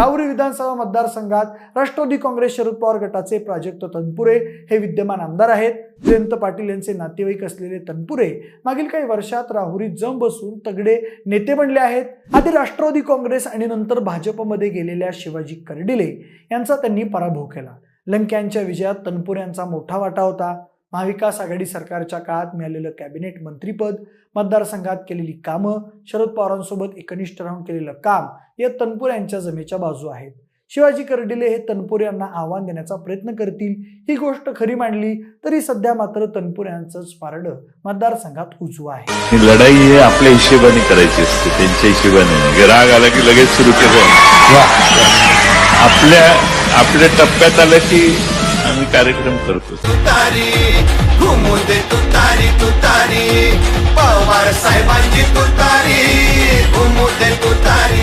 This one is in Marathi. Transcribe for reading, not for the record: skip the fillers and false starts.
राहुरी विधानसभा मतदारसंघात राष्ट्रवादी काँग्रेस शरद पवार गटाचे प्राजक्त तनपुरे हे विद्यमान आमदार आहेत। जयंत पाटील यांचे नातेवाईक असलेले तनपुरे मागील काही वर्षात राहुरीत जम बसून तगडे नेते बनले आहेत। आधी राष्ट्रवादी काँग्रेस आणि नंतर भाजपमध्ये गेलेल्या शिवाजी कर्डिले यांचा त्यांनी पराभव केला। लंक्यांच्या विजयात तनपुरे यांचा मोठा वाटा होता। महाविकास आघाडी सरकारच्या काळात मिळालेलं कॅबिनेट मंत्रीपद, मतदारसंघात केलेली कामं, शरद पवारांसोबत एकनिष्ठ राहून केलेलं काम या तनपुरे यांच्या जमेच्या बाजू आहेत। शिवाजी कर्डिले हे तनपुरे यांना आव्हान देण्याचा प्रयत्न करतील ही गोष्ट खरी मांडली तरी सध्या मात्र तनपुरे यांचंच पारडं मतदारसंघात उजवं आहे। ही लढाई हे आपल्या हिशोबाने करायची असते, त्यांच्या हिशोबाने। राग आला की लगेच सुरू केलं। आपल्या टप्प्यात आलं की आम्ही कार्यक्रम करतो। तुतारी घुमुदे तुतारी पवार साहेबांची तुतारी घुमुदे तुतारी